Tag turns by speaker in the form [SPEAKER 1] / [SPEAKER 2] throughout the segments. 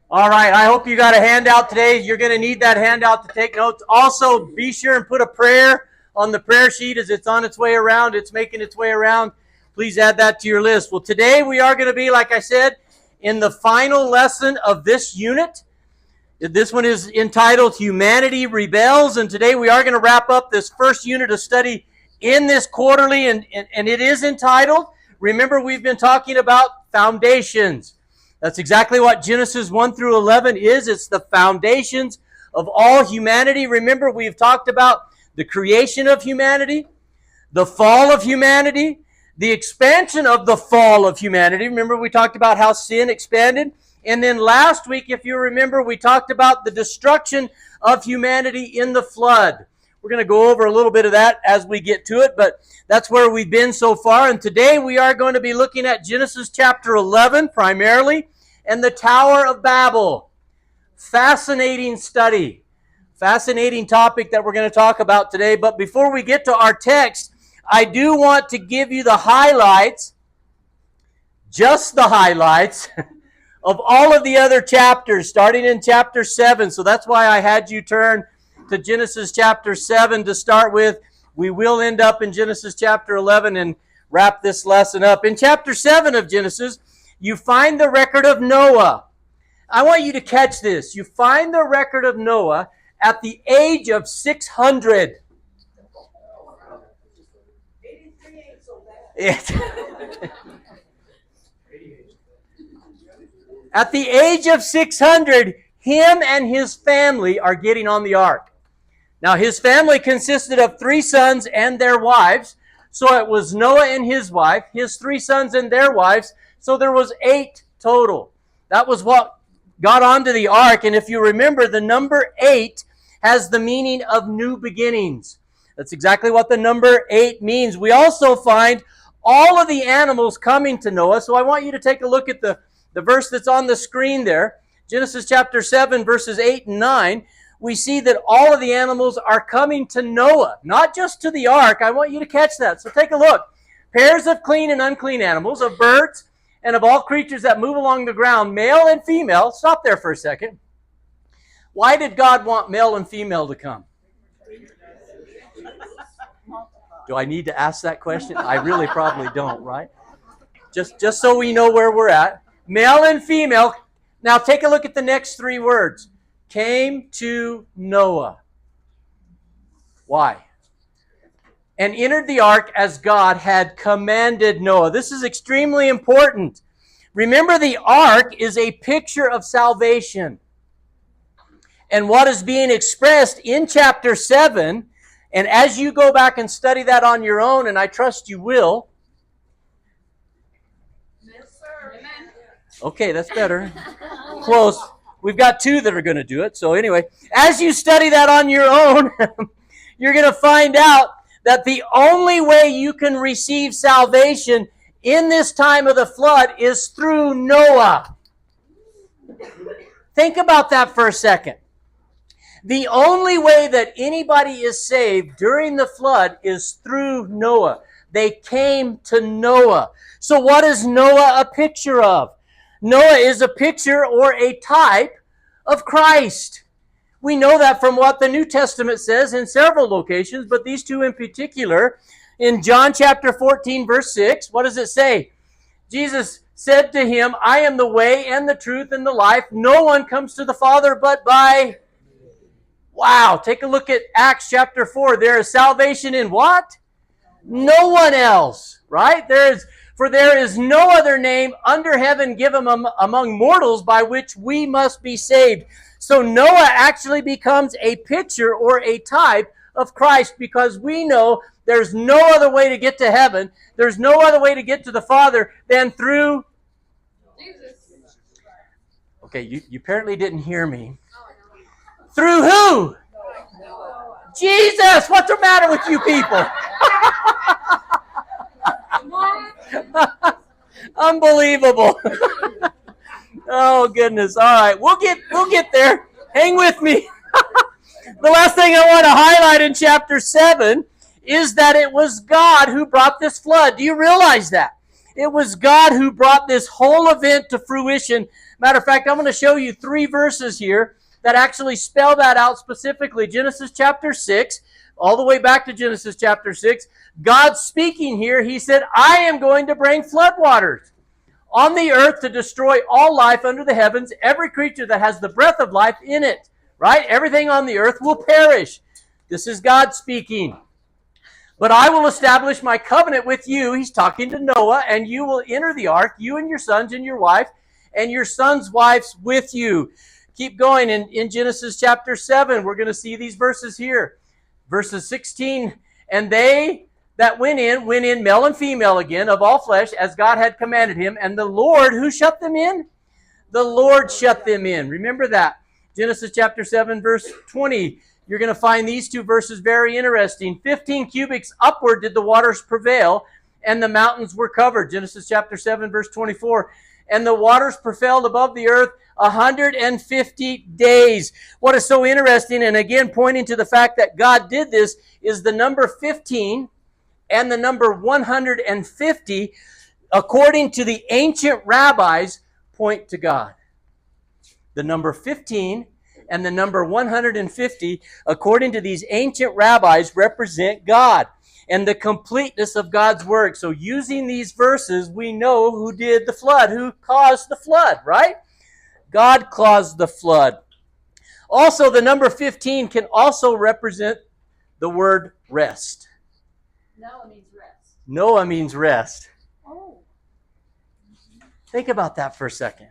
[SPEAKER 1] All right, I hope you got a handout today. You're going to need that handout to take notes. Also, be sure and put a prayer on the prayer sheet as it's on its way around. It's making its way around. Please add that to your list. Well, today we are going to be, like I said, in the final lesson of this unit. This one is entitled Humanity Rebels, and today we are going to wrap up this first unit of study in this quarterly, and it is entitled, remember we've been talking about foundations. That's exactly what Genesis 1 through 11 is. It's the foundations of all humanity. Remember, we've talked about the creation of humanity, the fall of humanity, the expansion of the fall of humanity. Remember, we talked about how sin expanded. And then last week, if you remember, we talked about the destruction of humanity in the flood. We're going to go over a little bit of that as we get to it, but that's where we've been so far. And today we are going to be looking at Genesis chapter 11 primarily, and the Tower of Babel. Fascinating study. Fascinating topic that we're going to talk about today. But before we get to our text, I do want to give you the highlights, just the highlights, of all of the other chapters, starting in chapter 7. So that's why I had you turn to Genesis chapter 7 to start with. We will end up in Genesis chapter 11 and wrap this lesson up. In chapter 7 of Genesis, you find the record of Noah. I want you to catch this. You find the record of Noah at the age of 600. At the age of 600, him and his family are getting on the ark. Now, his family consisted of 3 sons and their wives. So it was Noah and his wife, his 3 sons and their wives. So there was 8 total. That was what got onto the ark. And if you remember, the number 8 has the meaning of new beginnings. That's exactly what the number 8 means. We also find all of the animals coming to Noah. So I want you to take a look at the verse that's on the screen there. Genesis chapter 7, verses 8 and 9. We see that all of the animals are coming to Noah, not just to the ark. I want you to catch that. So take a look. Pairs of clean and unclean animals, of birds, and of all creatures that move along the ground, male and female. Stop there for a second. Why did God want male and female to come? Do I need to ask that question? I really probably don't, right? Just so we know where we're at. Male and female. Now take a look at the next 3 words. Came to Noah. Why? And entered the ark as God had commanded Noah. This is extremely important. Remember, the ark is a picture of salvation. And what is being expressed in chapter 7, and as you go back and study that on your own, and I trust you will. Yes, sir. Amen. Okay, that's better. Close. We've got 2 that are going to do it. So anyway, as you study that on your own, you're going to find out that the only way you can receive salvation in this time of the flood is through Noah. Think about that for a second. The only way that anybody is saved during the flood is through Noah. They came to Noah. So what is Noah a picture of? Noah is a picture or a type of Christ. We know that from what the New Testament says in several locations, but these 2 in particular. In John chapter 14, verse 6, what does it say? Jesus said to him, I am the way and the truth and the life. No one comes to the Father but by... Wow, take a look at Acts chapter 4. There is salvation in what? No one else, right? For there is no other name under heaven given among mortals by which we must be saved. So Noah actually becomes a picture or a type of Christ, because we know there's no other way to get to heaven. There's no other way to get to the Father than through Jesus. Okay, you apparently didn't hear me. Through who? Jesus! What's the matter with you people? Unbelievable. Oh goodness. All right. We'll get there. Hang with me. The last thing I want to highlight in chapter 7 is that it was God who brought this flood. Do you realize that? It was God who brought this whole event to fruition. Matter of fact, I'm going to show you 3 verses here that actually spell that out specifically. Genesis chapter 6, all the way back to Genesis chapter 6. God speaking here, he said, I am going to bring floodwaters on the earth to destroy all life under the heavens, every creature that has the breath of life in it. Right? Everything on the earth will perish. This is God speaking. But I will establish my covenant with you. He's talking to Noah, and you will enter the ark, you and your sons and your wife, and your sons' wives with you. Keep going in Genesis chapter 7. We're going to see these verses here. Verses 16, and they that went in male and female again, of all flesh, as God had commanded him. And the Lord, who shut them in? The Lord shut them in. Remember that. Genesis chapter 7, verse 20. You're going to find these 2 verses very interesting. 15 cubits upward did the waters prevail, and the mountains were covered. Genesis chapter 7, verse 24. And the waters prevailed above the earth 150 days. What is so interesting, and again pointing to the fact that God did this, is the number 15 and the number 150, according to the ancient rabbis, point to God. The number 15 and the number 150, according to these ancient rabbis, represent God and the completeness of God's work. So using these verses, we know who did the flood, who caused the flood, right? God caused the flood. Also, the number 15 can also represent the word rest.
[SPEAKER 2] Noah means rest.
[SPEAKER 1] Noah means rest.
[SPEAKER 2] Oh.
[SPEAKER 1] Think about that for a second.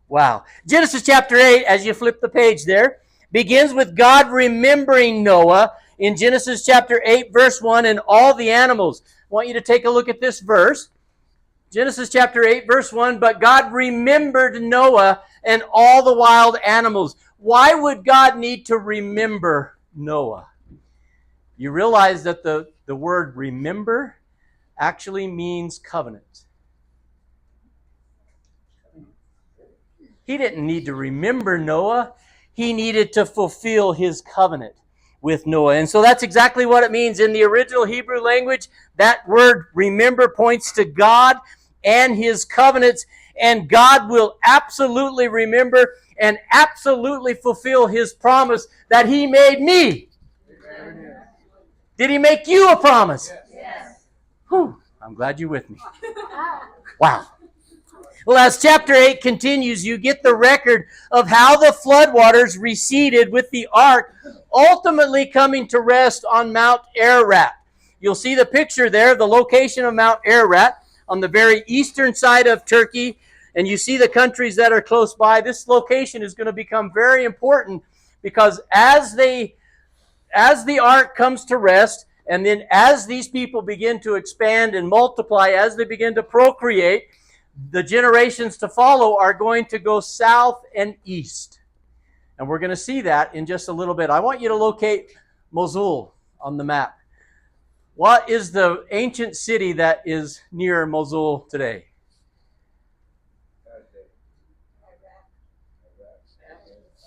[SPEAKER 1] Wow. Genesis chapter 8, as you flip the page there, begins with God remembering Noah in Genesis chapter 8, verse 1, and all the animals. I want you to take a look at this verse. Genesis chapter 8, verse 1, but God remembered Noah and all the wild animals. Why would God need to remember Noah? You realize that the word remember actually means covenant. He didn't need to remember Noah. He needed to fulfill his covenant with Noah. And so that's exactly what it means. In the original Hebrew language, that word remember points to God and his covenants. And God will absolutely remember and absolutely fulfill his promise that he made me. Amen. Did he make you a promise?
[SPEAKER 2] Yes.
[SPEAKER 1] Whew, I'm glad you're with me. Wow. Well, as chapter 8 continues, you get the record of how the floodwaters receded with the ark, ultimately coming to rest on Mount Ararat. You'll see the picture there, the location of Mount Ararat on the very eastern side of Turkey, and you see the countries that are close by. This location is going to become very important because as the ark comes to rest, and then as these people begin to expand and multiply, as they begin to procreate, the generations to follow are going to go south and east. And we're going to see that in just a little bit. I want you to locate Mosul on the map. What is the ancient city that is near Mosul today?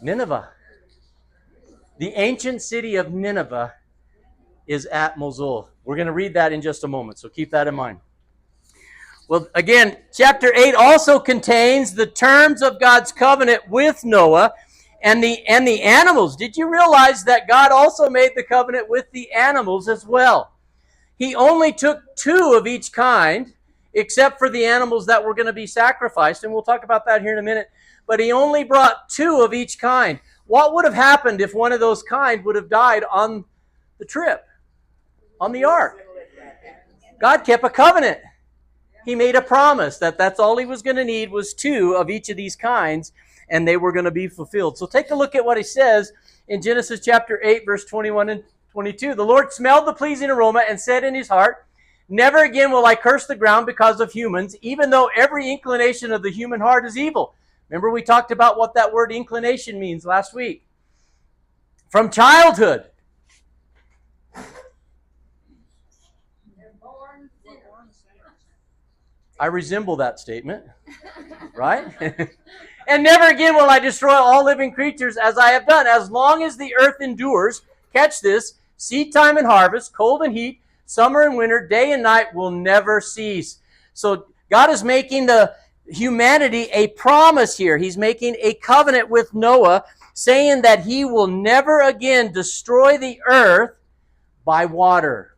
[SPEAKER 1] Nineveh. The ancient city of Nineveh is at Mosul. We're going to read that in just a moment, so keep that in mind. Well, again, chapter 8 also contains the terms of God's covenant with Noah and the animals. Did you realize that God also made the covenant with the animals as well? He only took 2 of each kind, except for the animals that were going to be sacrificed, and we'll talk about that here in a minute. But he only brought 2 of each kind. What would have happened if one of those kind would have died on the trip, on the ark? God kept a covenant. He made a promise that that's all he was going to need was 2 of each of these kinds, and they were going to be fulfilled. So take a look at what he says in Genesis chapter 8, verse 21 and 22. The Lord smelled the pleasing aroma and said in his heart, never again will I curse the ground because of humans, even though every inclination of the human heart is evil. Remember we talked about what that word inclination means last week. From childhood. I resemble that statement, right? And never again will I destroy all living creatures as I have done. As long as the earth endures, catch this, seed time and harvest, cold and heat, summer and winter, day and night will never cease. So God is making the humanity a promise here. He's making a covenant with Noah, saying that he will never again destroy the earth by water.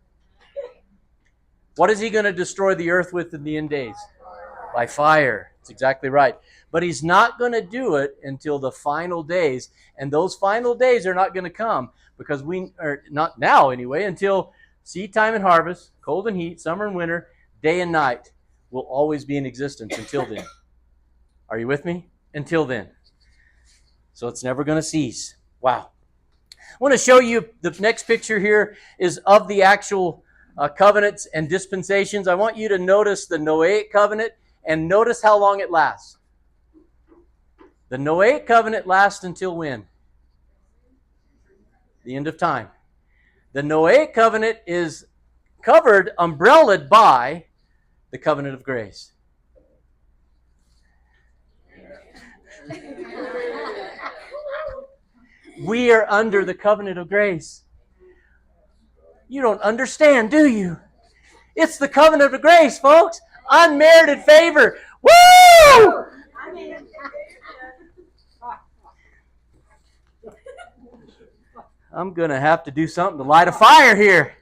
[SPEAKER 1] What is he going to destroy the earth with in the end days? By fire. That's exactly right. But he's not going to do it until the final days. And those final days are not going to come because not now anyway, until seed time and harvest, cold and heat, summer and winter, day and night will always be in existence until then. Are you with me? Until then. So it's never going to cease. Wow. I want to show you the next picture here is of the actual covenants and dispensations. I want you to notice the Noahic covenant and notice how long it lasts. The Noahic covenant lasts until when? The end of time. The Noahic covenant is covered, umbrellaed by the covenant of grace. We are under the covenant of grace. You don't understand, do you? It's the covenant of grace, folks. Unmerited favor. Woo! I'm going to have to do something to light a fire here.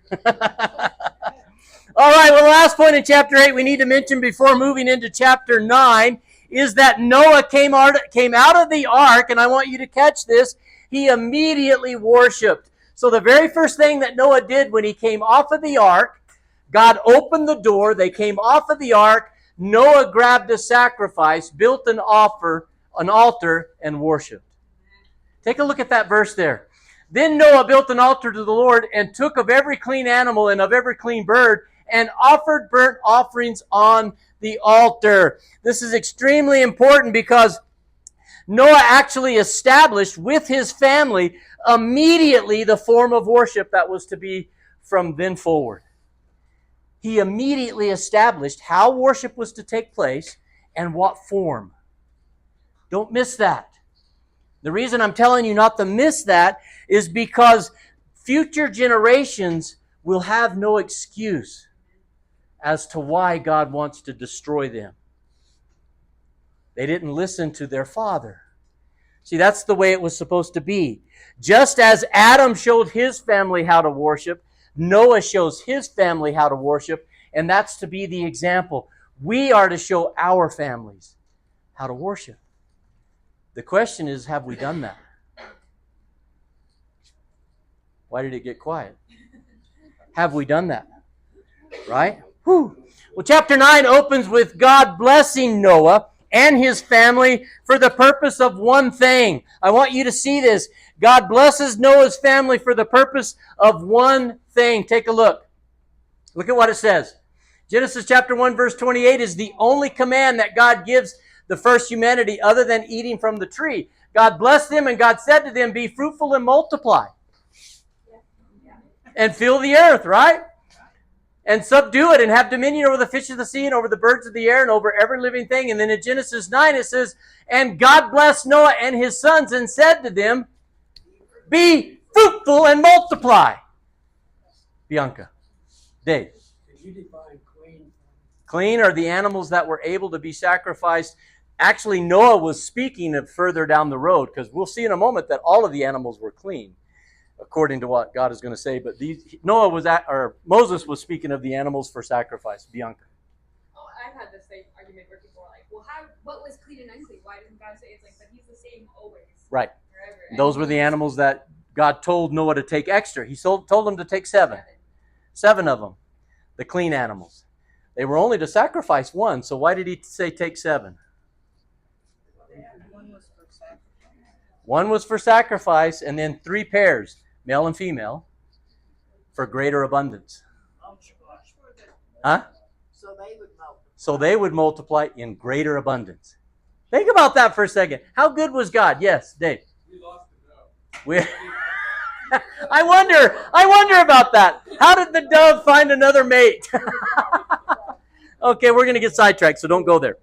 [SPEAKER 1] All right, well, the last point in chapter 8 we need to mention before moving into chapter 9 is that Noah came out of the ark, and I want you to catch this. He immediately worshiped. So the very first thing that Noah did when he came off of the ark, God opened the door, they came off of the ark, Noah grabbed a sacrifice, built an altar, and worshiped. Take a look at that verse there. Then Noah built an altar to the Lord and took of every clean animal and of every clean bird and offered burnt offerings on the altar. This is extremely important because Noah actually established with his family immediately the form of worship that was to be from then forward. He immediately established how worship was to take place and what form. Don't miss that. The reason I'm telling you not to miss that is because future generations will have no excuse as to why God wants to destroy them. They didn't listen to their father. See, that's the way it was supposed to be. Just as Adam showed his family how to worship, Noah shows his family how to worship, and that's to be the example. We are to show our families how to worship. The question is, have we done that? Why did it get quiet? Have we done that? Right? Whew. Well, chapter 9 opens with God blessing Noah and his family for the purpose of one thing. I want you to see this. God blesses Noah's family for the purpose of one thing. Take a look. Look at what it says. Genesis chapter 1 verse 28 is the only command that God gives the first humanity other than eating from the tree. God blessed them and God said to them, be fruitful and multiply. And fill the earth, right? And subdue it and have dominion over the fish of the sea and over the birds of the air and over every living thing. And then in Genesis 9 it says, and God blessed Noah and his sons and said to them, be fruitful and multiply. Bianca. Dave.
[SPEAKER 3] Could you define clean?
[SPEAKER 1] Clean are the animals that were able to be sacrificed. Actually, Noah was speaking of further down the road, because we'll see in a moment that all of the animals were clean, according to what God is going to say. But Moses was speaking of the animals for sacrifice. Bianca.
[SPEAKER 4] Oh, I've had this same argument where people are like, well, what was clean and unclean? Why didn't God say it's like, but he's the same always.
[SPEAKER 1] Right.
[SPEAKER 4] Forever.
[SPEAKER 1] Those were the animals that God told Noah to take extra. He told them to take seven. 7 of them, the clean animals. They were only to sacrifice one, so why did he say take 7? One was for sacrifice, and then 3 pairs, male and female, for greater abundance. Huh? So they would multiply in greater abundance. Think about that for a second. How good was God? Yes, Dave. I wonder about that. How did the dove find another mate? Okay, we're going to get sidetracked, so don't go there.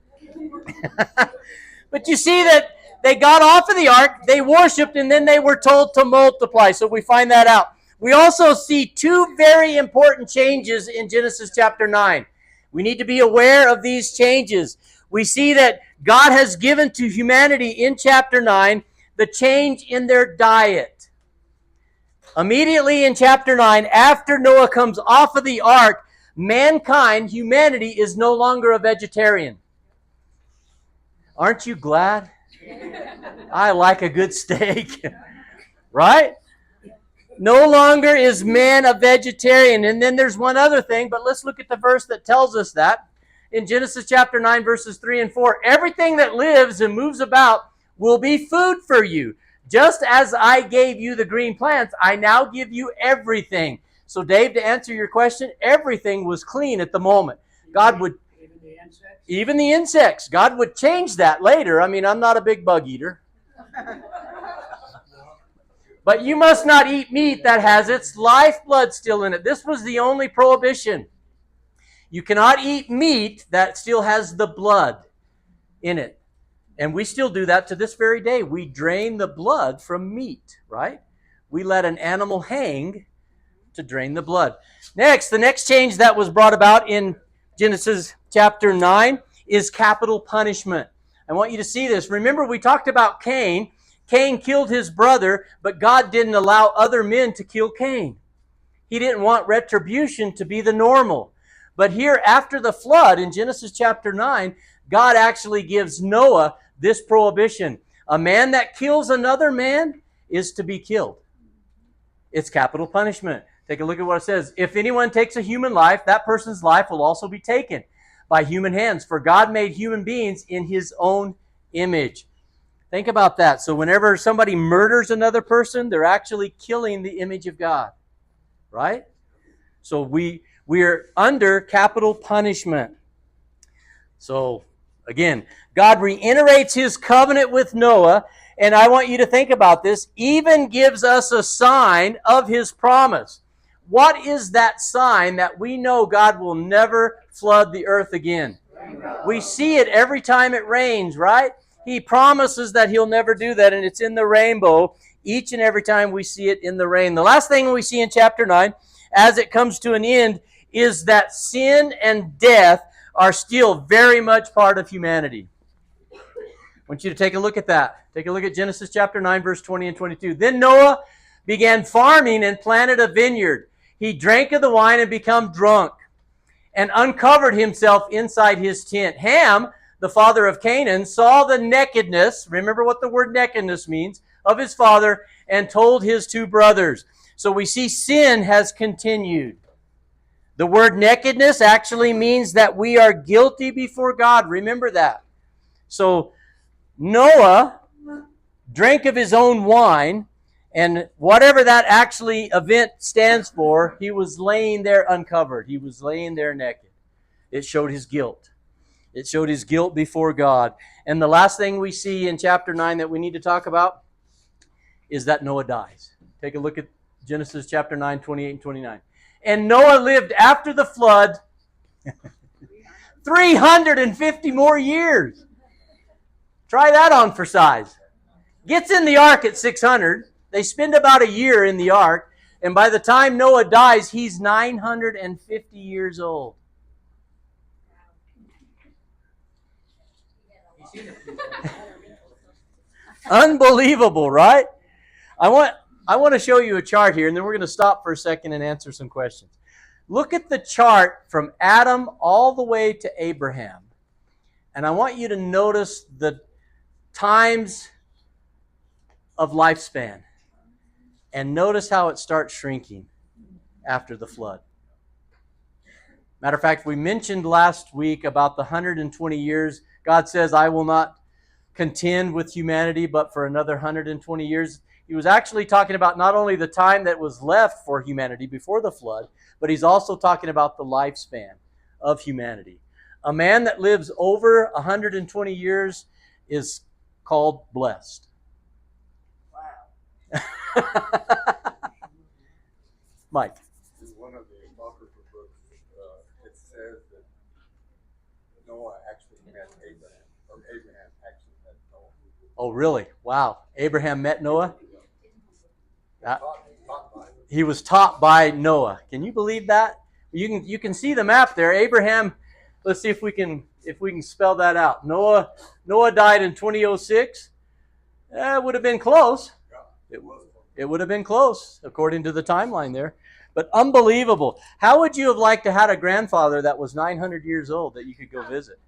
[SPEAKER 1] But you see that they got off of the ark, they worshipped, and then they were told to multiply. So we find that out. We also see 2 very important changes in Genesis chapter 9. We need to be aware of these changes. We see that God has given to humanity in chapter 9 the change in their diet. Immediately in chapter 9, after Noah comes off of the ark, mankind, humanity, is no longer a vegetarian. Aren't you glad? I like a good steak. Right? No longer is man a vegetarian. And then there's one other thing, but let's look at the verse that tells us that. In Genesis chapter 9, verses 3 and 4, everything that lives and moves about will be food for you. Just as I gave you the green plants, I now give you everything. So Dave, to answer your question, everything was clean at the moment. God would,
[SPEAKER 3] Even the insects?
[SPEAKER 1] even the insects, God would change that later. I mean, I'm not a big bug eater. But you must not eat meat that has its lifeblood still in it. This was the only prohibition. You cannot eat meat that still has the blood in it. And we still do that to this very day. We drain the blood from meat, right? We let an animal hang to drain the blood. Next, the next change that was brought about in Genesis chapter 9 is capital punishment. I want you to see this. Remember, we talked about Cain. Cain killed his brother, but God didn't allow other men to kill Cain. He didn't want retribution to be the normal. But here, after the flood, in Genesis chapter 9, God actually gives Noah this prohibition. A man that kills another man is to be killed. It's capital punishment. Take a look at what it says. If anyone takes a human life, that person's life will also be taken by human hands. For God made human beings in his own image. Think about that. So whenever somebody murders another person, they're actually killing the image of God. Right? So we're under capital punishment. So again, God reiterates his covenant with Noah, and I want you to think about this, even gives us a sign of his promise. What is that sign that we know God will never flood the earth again? We see it every time it rains, right? He promises that he'll never do that, and it's in the rainbow each and every time we see it in the rain. The last thing we see in chapter 9, as it comes to an end, is that sin and death are still very much part of humanity. I want you to take a look at that. Take a look at Genesis chapter 9, verse 20 and 22. Then Noah began farming and planted a vineyard. He drank of the wine and became drunk and uncovered himself inside his tent. Ham, the father of Canaan, saw the nakedness, remember what the word nakedness means, of his father, and told his two brothers. So we see sin has continued. The word nakedness actually means that we are guilty before God. Remember that. So Noah drank of his own wine, and whatever that actually event stands for, he was laying there uncovered. He was laying there naked. It showed his guilt. It showed his guilt before God. And the last thing we see in chapter 9 that we need to talk about is that Noah dies. Take a look at Genesis chapter 9, 28 and 29. And Noah lived after the flood 350 more years. Try that on for size. Gets in the ark at 600. They spend about a year in the ark. And by the time Noah dies, he's 950 years old. Unbelievable, right? I want to show you a chart here, and then we're going to stop for a second and answer some questions. Look at the chart from Adam all the way to Abraham. And I want you to notice the times of lifespan. And notice how it starts shrinking after the flood. Matter of fact, we mentioned last week about the 120 years. God says, I will not contend with humanity, but for another 120 years. He was actually talking about not only the time that was left for humanity before the flood, but he's also talking about the lifespan of humanity. A man that lives over 120 years is called blessed. Wow. Mike.
[SPEAKER 5] In one of the Apocrypha books, it says that Noah actually met Abraham, or Abraham actually met Noah.
[SPEAKER 1] Oh, really? Wow. Abraham met Noah? He was taught by Noah. Can you believe that? You can see the map there. Abraham Let's see if we can spell that out. Noah died in 2006. It would have been close. It would have been close according to the timeline there. But unbelievable. How would you have liked to have had a grandfather that was 900 years old that you could go visit?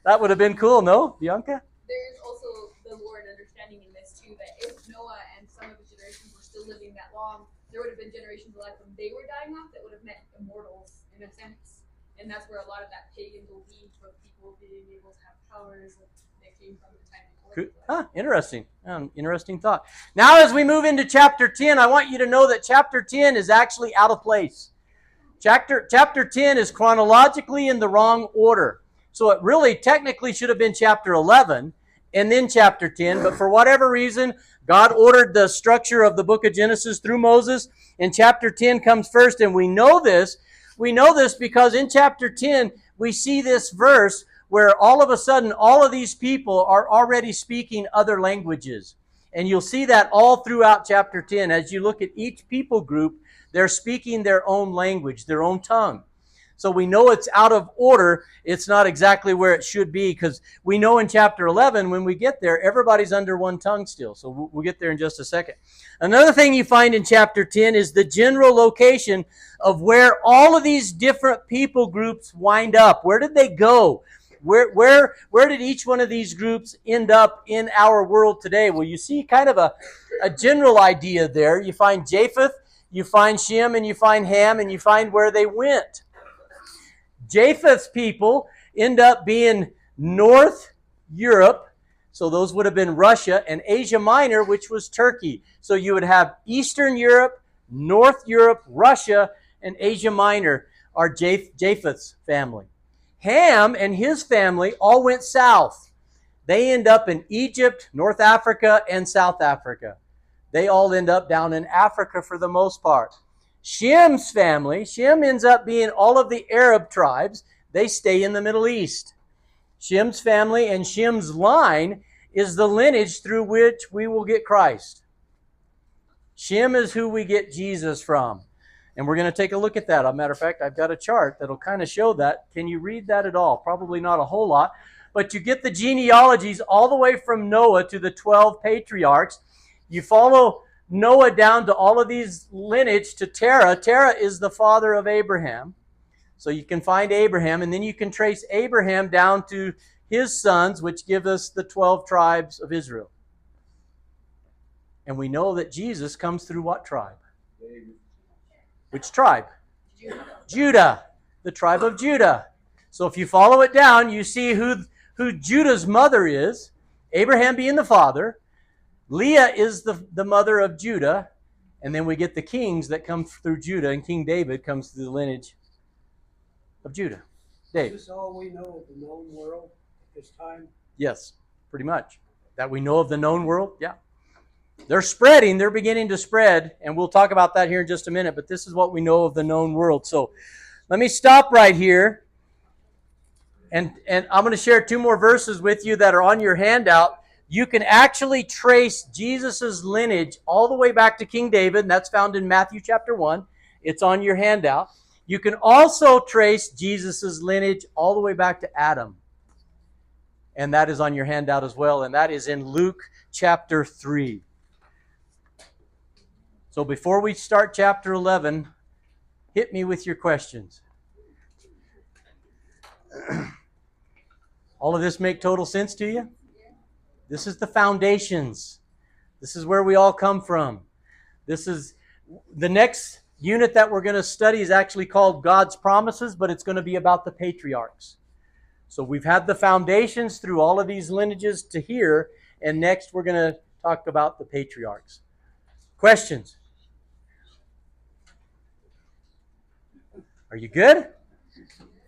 [SPEAKER 1] That would have been cool, no, Bianca?
[SPEAKER 4] There is also the Lord understanding in this too, that if Noah and some of his generations were still living that long, there would have been generations of life when they were dying off that would have meant immortals in a sense. And that's where a lot of that pagan belief of people being able to have powers that came from the time before.
[SPEAKER 1] Interesting. Interesting thought. Now as we move into chapter 10, I want you to know that chapter 10 is actually out of place. Chapter 10 is chronologically in the wrong order. So it really technically should have been chapter 11 and then chapter 10. But for whatever reason, God ordered the structure of the book of Genesis through Moses. And chapter 10 comes first. And we know this. We know this because in chapter 10, we see this verse where all of a sudden, all of these people are already speaking other languages. And you'll see that all throughout chapter 10. As you look at each people group, they're speaking their own language, their own tongue. So we know it's out of order. It's not exactly where it should be because we know in chapter 11, when we get there, everybody's under one tongue still. So we'll get there in just a second. Another thing you find in chapter 10 is the general location of where all of these different people groups wind up. Where did they go? Where did each one of these groups end up in our world today? Well, you see kind of a general idea there. You find Japheth, you find Shem, and you find Ham, and you find where they went. Japheth's people end up being North Europe, so those would have been Russia, and Asia Minor, which was Turkey. So you would have Eastern Europe, North Europe, Russia, and Asia Minor are Japheth's family. Ham and his family all went south. They end up in Egypt, North Africa, and South Africa. They all end up down in Africa for the most part. Shem's family, Shem ends up being all of the Arab tribes. They stay in the Middle East. Shem's family and Shem's line is the lineage through which we will get Christ. Shem is who we get Jesus from. And we're going to take a look at that. As a matter of fact, I've got a chart that'll kind of show that. Can you read that at all? Probably not a whole lot. But you get the genealogies all the way from Noah to the 12 patriarchs. You follow Noah down to all of these lineage to Terah. Terah is the father of Abraham. So you can find Abraham, and then you can trace Abraham down to his sons, which give us the 12 tribes of Israel. And we know that Jesus comes through what tribe? Which tribe? Judah. The tribe of Judah. So if you follow it down, you see who Judah's mother is, Abraham being the father. Leah is the mother of Judah, and then we get the kings that come through Judah, and King David comes through the lineage of Judah. Dave.
[SPEAKER 3] Is this all we know of the known world at this time?
[SPEAKER 1] Yes, pretty much. That we know of the known world? Yeah. They're spreading, they're beginning to spread, and we'll talk about that here in just a minute, but this is what we know of the known world. So let me stop right here, and I'm going to share two more verses with you that are on your handout. You can actually trace Jesus' lineage all the way back to King David, and that's found in Matthew chapter 1. It's on your handout. You can also trace Jesus' lineage all the way back to Adam. And that is on your handout as well, and that is in Luke chapter 3. So before we start chapter 11, hit me with your questions. All of this make total sense to you? This is the foundations. This is where we all come from. This is the next unit that we're going to study is actually called God's Promises, but it's going to be about the patriarchs. So we've had the foundations through all of these lineages to here, and next we're going to talk about the patriarchs. Questions? Are you good?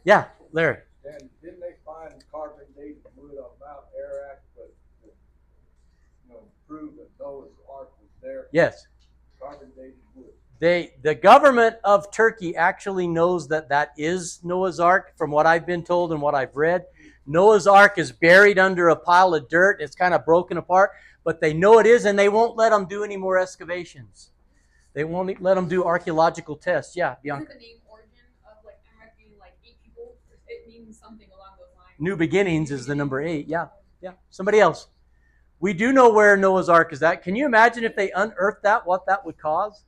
[SPEAKER 1] Yeah, Larry.
[SPEAKER 5] And didn't they find carbon dated wood on Mount Ararat, but prove that Noah's Ark was there?
[SPEAKER 1] Yes.
[SPEAKER 5] Carbon dated wood.
[SPEAKER 1] The government of Turkey actually knows that that is Noah's Ark, from what I've been told and what I've read. Noah's Ark is buried under a pile of dirt. It's kind of broken apart, but they know it is, and they won't let them do any more excavations. They won't let them do archaeological tests. Yeah, Bianca.
[SPEAKER 4] Isn't the name origin of I'm reckon 8 people beginnings, something along those lines.
[SPEAKER 1] New beginnings is the number 8. Yeah. Somebody else. We do know where Noah's Ark is at. Can you imagine if they unearthed that, what that would cause?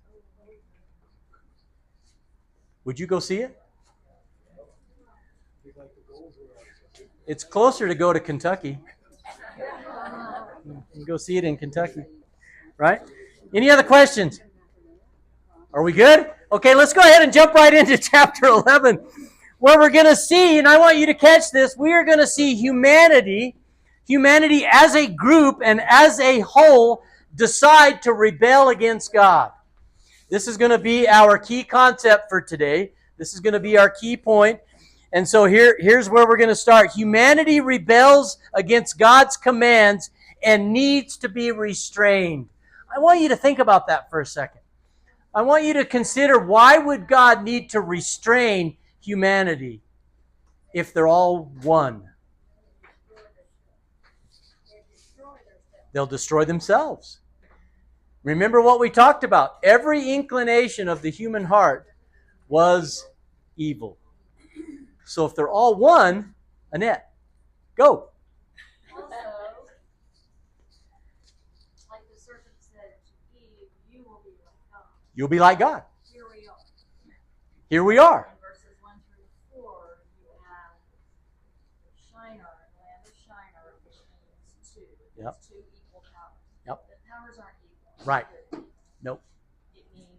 [SPEAKER 1] Would you go see it? It's closer to go to Kentucky. You can go see it in Kentucky. Right? Any other questions? Are we good? Okay, let's go ahead and jump right into chapter 11, where we're going to see, and I want you to catch this, we are going to see humanity as a group and as a whole decide to rebel against God. This is going to be our key concept for today. This is going to be our key point. And so here's where we're going to start. Humanity rebels against God's commands and needs to be restrained. I want you to think about that for a second. I want you to consider, why would God need to restrain humanity if they're all one? They'll destroy themselves. Remember what we talked about. Every inclination of the human heart was evil. So if they're all one, Annette, go.
[SPEAKER 2] Also, like the serpent said to Eve, you will be like God.
[SPEAKER 1] You'll be like God.
[SPEAKER 2] Here we are.
[SPEAKER 1] Here we are.
[SPEAKER 2] In verses 1 through 4, you have Shinar, land of Shinar, which means two.
[SPEAKER 1] Yep.
[SPEAKER 2] It's two equal powers.
[SPEAKER 1] Yep.
[SPEAKER 2] The powers aren't equal.
[SPEAKER 1] Right. Nope.
[SPEAKER 2] It means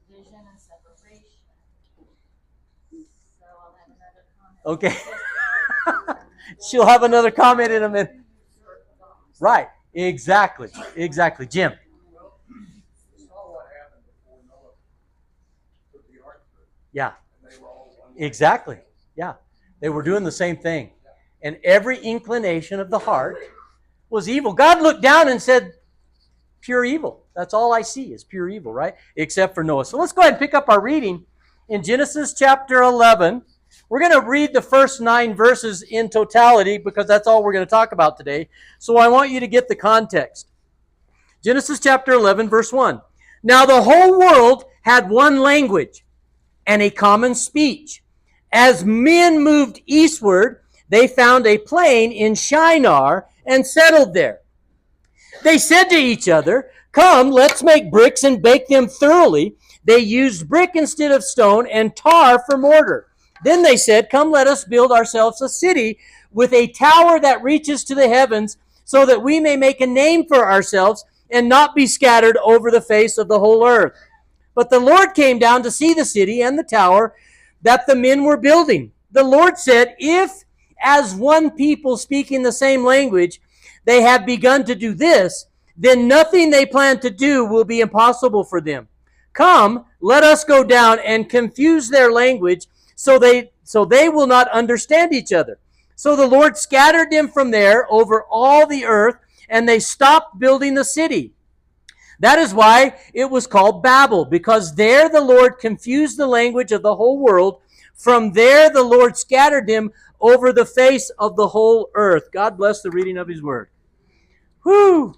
[SPEAKER 2] division and separation. So I'll have another comment.
[SPEAKER 1] Okay. She'll have another comment in a minute. Right. Exactly. Jim.
[SPEAKER 5] Well, you saw what happened before Noah put the ark through.
[SPEAKER 1] Yeah.
[SPEAKER 5] And they were all one.
[SPEAKER 1] Exactly. Yeah. They were doing the same thing. And every inclination of the heart was evil. God looked down and said, pure evil. That's all I see is pure evil, right? Except for Noah. So let's go ahead and pick up our reading in Genesis chapter 11. We're going to read the first 9 verses in totality because that's all we're going to talk about today. So I want you to get the context. Genesis chapter 11, verse 1. Now the whole world had one language and a common speech. As men moved eastward, they found a plain in Shinar and settled there. They said to each other, "Come, let's make bricks and bake them thoroughly." They used brick instead of stone and tar for mortar. Then they said, "Come, let us build ourselves a city with a tower that reaches to the heavens, so that we may make a name for ourselves and not be scattered over the face of the whole earth." But the Lord came down to see the city and the tower that the men were building. The Lord said, "If, as one people speaking the same language, they have begun to do this, then nothing they plan to do will be impossible for them. Come, let us go down and confuse their language, so they will not understand each other." So the Lord scattered them from there over all the earth, and they stopped building the city. That is why it was called Babel, because there the Lord confused the language of the whole world. From there the Lord scattered them over the face of the whole earth. God bless the reading of His word. Whew!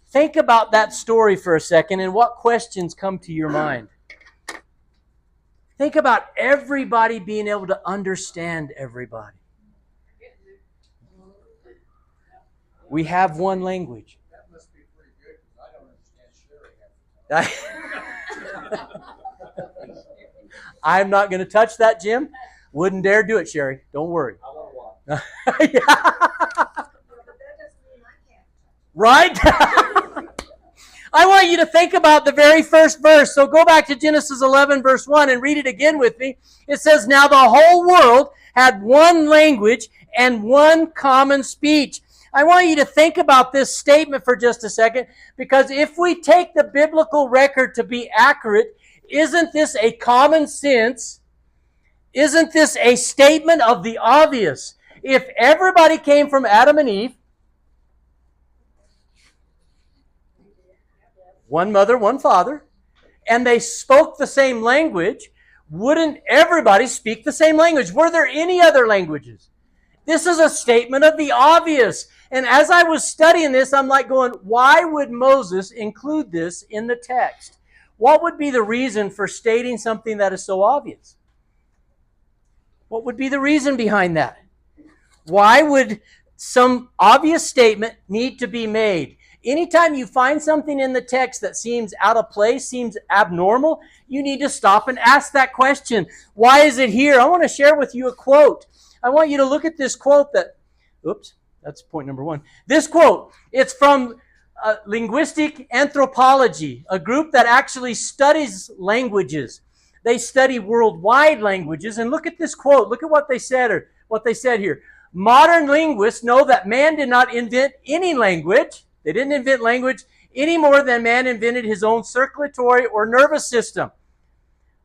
[SPEAKER 1] Think about that story for a second and what questions come to your mind. Think about everybody being able to understand everybody. We have one language.
[SPEAKER 5] That must be pretty good because I don't understand Sherry.
[SPEAKER 1] I'm not going to touch that, Jim. Wouldn't dare do it, Sherry. Don't worry.
[SPEAKER 5] I want to watch.
[SPEAKER 1] Right? I want you to think about the very first verse. So go back to Genesis 11, verse 1, and read it again with me. It says, "Now the whole world had one language and one common speech." I want you to think about this statement for just a second, because if we take the biblical record to be accurate, isn't this a common sense? Isn't this a statement of the obvious? If everybody came from Adam and Eve, one mother, one father, and they spoke the same language, wouldn't everybody speak the same language? Were there any other languages? This is a statement of the obvious. And as I was studying this, I'm like going, why would Moses include this in the text? What would be the reason for stating something that is so obvious? What would be the reason behind that? Why would some obvious statement need to be made? Anytime you find something in the text that seems out of place, seems abnormal, you need to stop and ask that question. Why is it here? I want to share with you a quote. I want you to look at this quote that, oops, that's point number one. This quote, it's from Linguistic Anthropology, a group that actually studies languages. They study worldwide languages. And look at this quote. Look at what they said here. Modern linguists know that man did not invent any language. They didn't invent language any more than man invented his own circulatory or nervous system.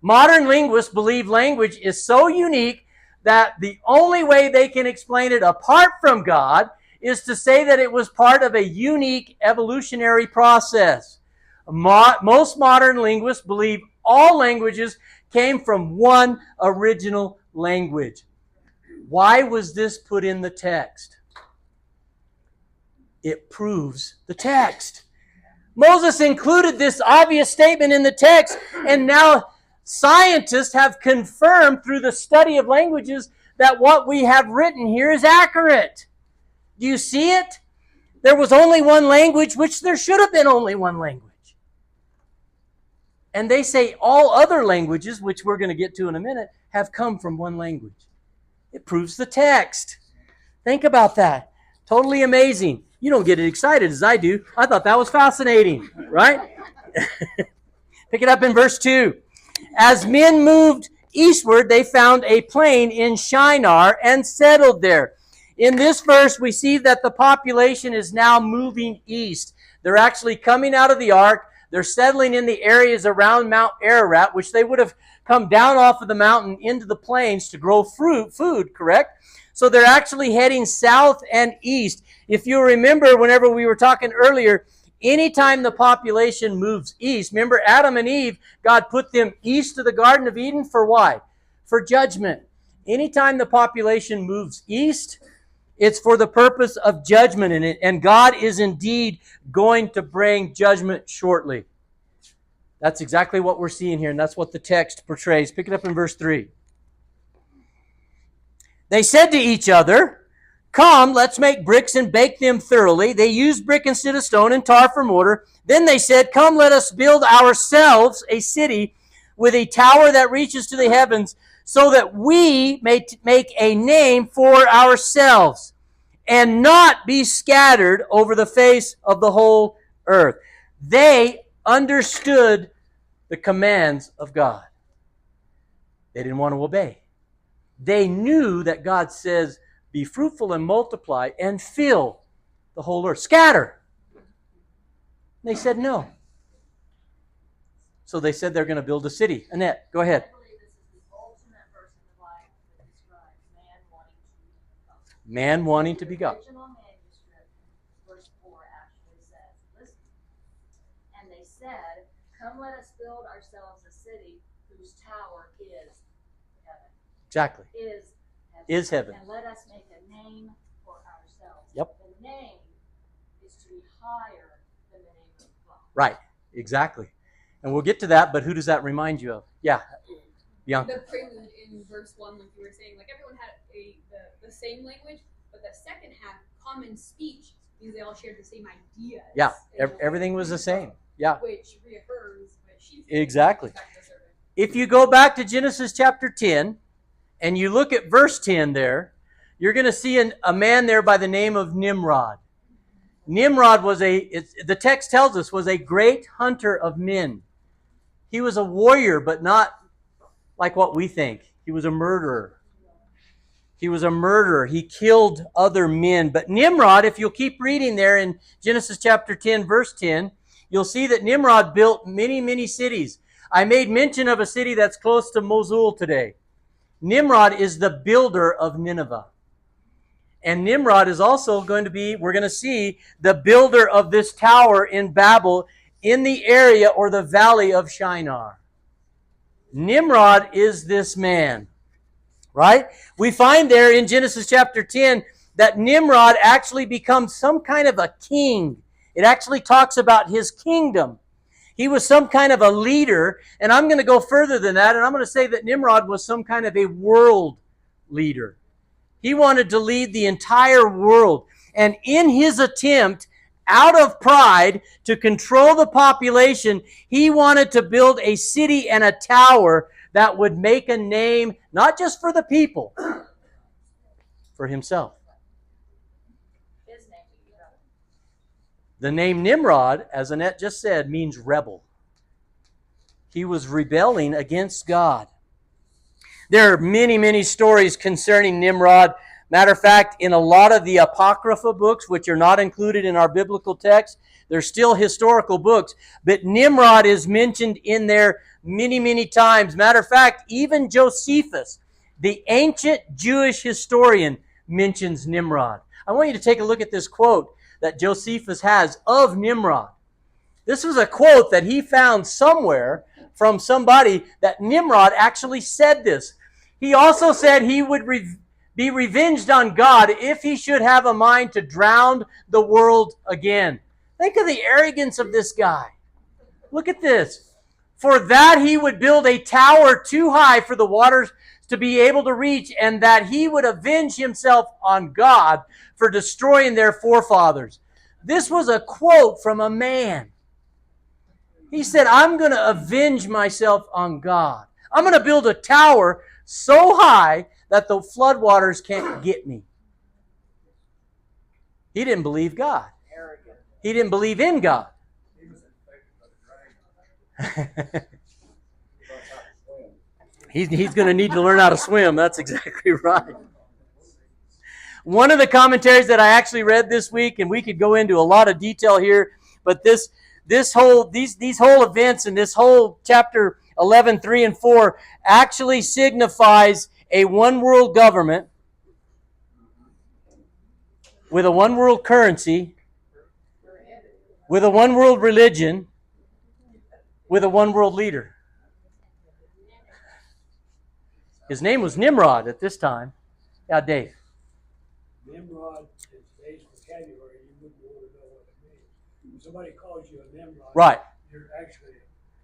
[SPEAKER 1] Modern linguists believe language is so unique that the only way they can explain it apart from God is to say that it was part of a unique evolutionary process. Most modern linguists believe all languages came from one original language. Why was this put in the text? It proves the text. Moses included this obvious statement in the text, and now scientists have confirmed through the study of languages that what we have written here is accurate. Do you see it? There was only one language, which there should have been only one language. And they say all other languages, which we're going to get to in a minute, have come from one language. It proves the text. Think about that. Totally amazing. You don't get as excited as I do. I thought that was fascinating, right? Pick it up in verse 2. As men moved eastward, they found a plain in Shinar and settled there. In this verse, we see that the population is now moving east. They're actually coming out of the ark. They're settling in the areas around Mount Ararat, which they would have come down off of the mountain into the plains to grow food, correct? So they're actually heading south and east. If you remember, whenever we were talking earlier, anytime the population moves east, remember Adam and Eve, God put them east of the Garden of Eden for why? For judgment. Anytime the population moves east, it's for the purpose of judgment in it. And God is indeed going to bring judgment shortly. That's exactly what we're seeing here, and that's what the text portrays. Pick it up in verse 3. They said to each other, "Come, let's make bricks and bake them thoroughly." They used brick instead of stone and tar for mortar. Then they said, "Come, let us build ourselves a city with a tower that reaches to the heavens, so that we may make a name for ourselves and not be scattered over the face of the whole earth." They understood the commands of God. They didn't want to obey. They knew that God says, "Be fruitful and multiply and fill the whole earth." Scatter. They said no. So they said they're going to build a city. Annette, go ahead.
[SPEAKER 2] I believe this is the ultimate verse in the Bible that describes
[SPEAKER 1] Man wanting to be God.
[SPEAKER 2] The original manuscript, verse 4 actually says, listen, and they said, "Come, let us build ourselves a city whose tower is heaven."
[SPEAKER 1] Exactly.
[SPEAKER 2] Is
[SPEAKER 1] heaven.
[SPEAKER 2] And let us make a name for ourselves.
[SPEAKER 1] Yep.
[SPEAKER 2] The name is to be higher than the name of God.
[SPEAKER 1] Right. Exactly. And we'll get to that, but who does that remind you of? Yeah. Bianca.
[SPEAKER 4] The prelude in verse 1, like you were saying, like everyone had the same language, but the second half, common speech, because they all shared the same ideas.
[SPEAKER 1] Yeah. Everything was the same. Yeah.
[SPEAKER 4] Which reaffirms what she said.
[SPEAKER 1] Exactly. If you go back to Genesis chapter 10, and you look at verse 10 there, you're going to see a man there by the name of Nimrod. Nimrod was the text tells us, was a great hunter of men. He was a warrior, but not like what we think. He was a murderer. He killed other men. But Nimrod, if you'll keep reading there in Genesis chapter 10, verse 10, you'll see that Nimrod built many, many cities. I made mention of a city that's close to Mosul today. Nimrod is the builder of Nineveh. And Nimrod is also going to be, we're going to see, the builder of this tower in Babel in the area or the valley of Shinar. Nimrod is this man, right? We find there in Genesis chapter 10 that Nimrod actually becomes some kind of a king. It actually talks about his kingdom. He was some kind of a leader, and I'm going to go further than that, and I'm going to say that Nimrod was some kind of a world leader. He wanted to lead the entire world. And in his attempt, out of pride, to control the population, he wanted to build a city and a tower that would make a name, not just for the people, for himself.
[SPEAKER 2] His name would be Rebel.
[SPEAKER 1] The name Nimrod, as Annette just said, means rebel. He was rebelling against God. There are many, many stories concerning Nimrod. Matter of fact, in a lot of the Apocrypha books, which are not included in our biblical text, they're still historical books, but Nimrod is mentioned in there many, many times. Matter of fact, even Josephus, the ancient Jewish historian, mentions Nimrod. I want you to take a look at this quote that Josephus has of Nimrod. This was a quote that he found somewhere from somebody that Nimrod actually said this. He also said he would be revenged on God if he should have a mind to drown the world again. Think of the arrogance of this guy. Look at this. For that he would build a tower too high for the waters to be able to reach, and that he would avenge himself on God for destroying their forefathers. This was a quote from a man. He said, I'm going to avenge myself on God. I'm going to build a tower so high that the floodwaters can't get me. He didn't believe God. He didn't believe in God.
[SPEAKER 5] He was infected by the dragon.
[SPEAKER 1] He's going to need to learn how to swim. That's exactly right. One of the commentaries that I actually read this week, and we could go into a lot of detail here, but these whole events and this whole chapter 11, 3 and 4 actually signifies a one world government with a one world currency, with a one world religion, with a one world leader. His name was Nimrod at this time. Yeah, Dave.
[SPEAKER 3] Nimrod, in today's vocabulary, you wouldn't want to know what it means. When somebody calls you a Nimrod,
[SPEAKER 1] Right.
[SPEAKER 3] you're actually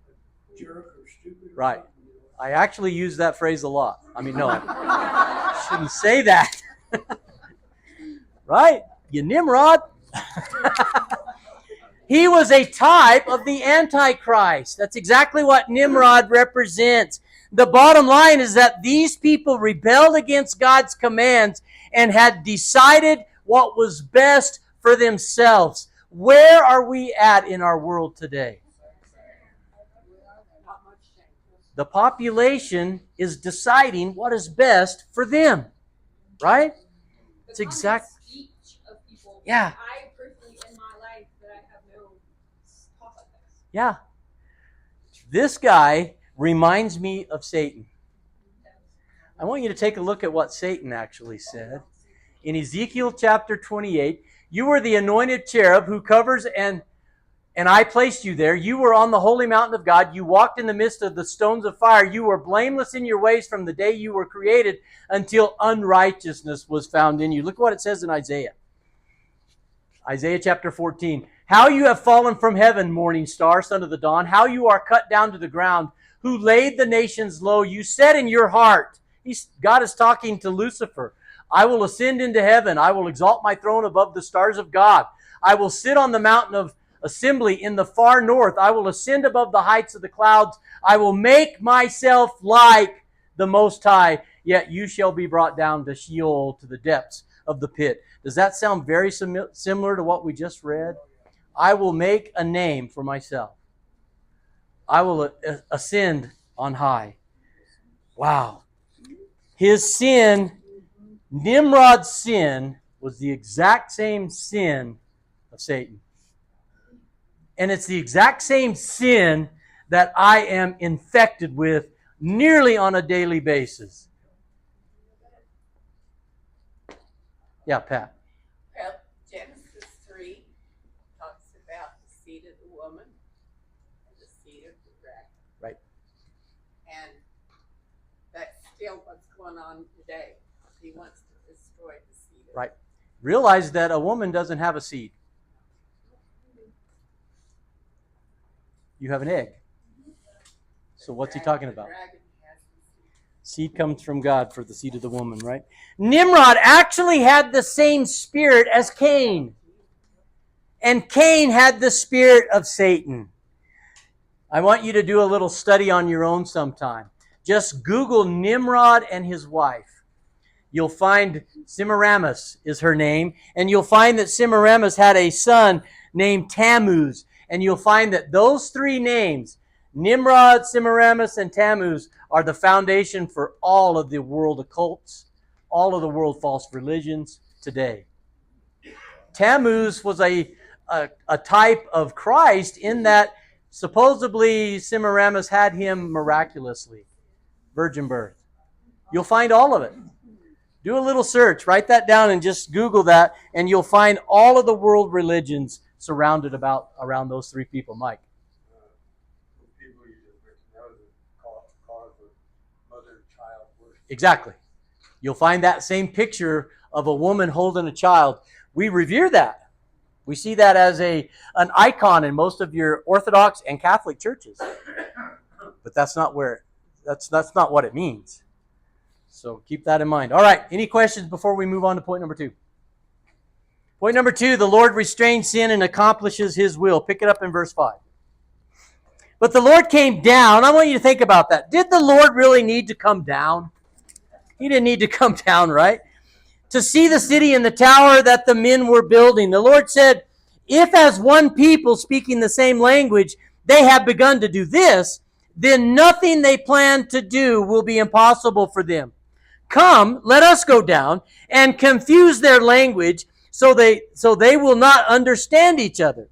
[SPEAKER 3] a jerk or stupid. Or
[SPEAKER 1] Right.
[SPEAKER 3] something, you know.
[SPEAKER 1] I actually use that phrase a lot. I mean, no, I shouldn't say that. Right? You Nimrod. He was a type of the Antichrist. That's exactly what Nimrod represents. The bottom line is that these people rebelled against God's commands and had decided what was best for themselves. Where are we at in our world today? The population is deciding what is best for them. Right? It's
[SPEAKER 4] The
[SPEAKER 1] exact.
[SPEAKER 4] common speech of people.
[SPEAKER 1] Yeah.
[SPEAKER 4] I personally, in my life, that I have no talk like this.
[SPEAKER 1] Yeah. This guy reminds me of Satan. I want you to take a look at what Satan actually said. In Ezekiel chapter 28, you were the anointed cherub who covers and I placed you there. You were on the holy mountain of God. You walked in the midst of the stones of fire. You were blameless in your ways from the day you were created until unrighteousness was found in you. Look what it says in Isaiah. Isaiah chapter 14. How you have fallen from heaven, morning star, son of the dawn. How you are cut down to the ground, who laid the nations low. You said in your heart, God is talking to Lucifer, I will ascend into heaven. I will exalt my throne above the stars of God. I will sit on the mountain of assembly in the far north. I will ascend above the heights of the clouds. I will make myself like the Most High, yet you shall be brought down to Sheol, to the depths of the pit. Does that sound very similar to what we just read? I will make a name for myself. I will ascend on high. Wow. His sin, Nimrod's sin, was the exact same sin of Satan. And it's the exact same sin that I am infected with nearly on a daily basis. Yeah, Pat.
[SPEAKER 6] Well, Genesis 3 talks about the seed of the woman and the seed of the dragon.
[SPEAKER 1] Right.
[SPEAKER 6] And that's still what's going on today. He wants to destroy the seed of
[SPEAKER 1] Right. Realize that a woman doesn't have a seed. You have an egg. So what's he talking about?
[SPEAKER 6] The dragon has the seed.
[SPEAKER 1] Seed comes from God for the seed of the woman, right? Nimrod actually had the same spirit as Cain. And Cain had the spirit of Satan. I want you to do a little study on your own sometime. Just Google Nimrod and his wife. You'll find Semiramis is her name, and you'll find that Semiramis had a son named Tammuz. And you'll find that those three names, Nimrod, Semiramis, and Tammuz, are the foundation for all of the world occults, all of the world false religions today. Tammuz was a type of Christ in that supposedly Semiramis had him miraculously, virgin birth. You'll find all of it. Do a little search, write that down and just Google that, and you'll find all of the world religions surrounded around those three people. Mike.
[SPEAKER 5] The people you just mentioned, that was a cause of mother-child worship.
[SPEAKER 1] Exactly. You'll find that same picture of a woman holding a child. We revere that. We see that as an icon in most of your Orthodox and Catholic churches. But that's not what it means. So keep that in mind. All right, any questions before we move on to point number 2? Point number 2, the Lord restrains sin and accomplishes his will. Pick it up in verse 5. But the Lord came down. I want you to think about that. Did the Lord really need to come down? He didn't need to come down, right? To see the city and the tower that the men were building. The Lord said, if as one people speaking the same language, they have begun to do this, then nothing they plan to do will be impossible for them. Come, let us go down and confuse their language so they will not understand each other.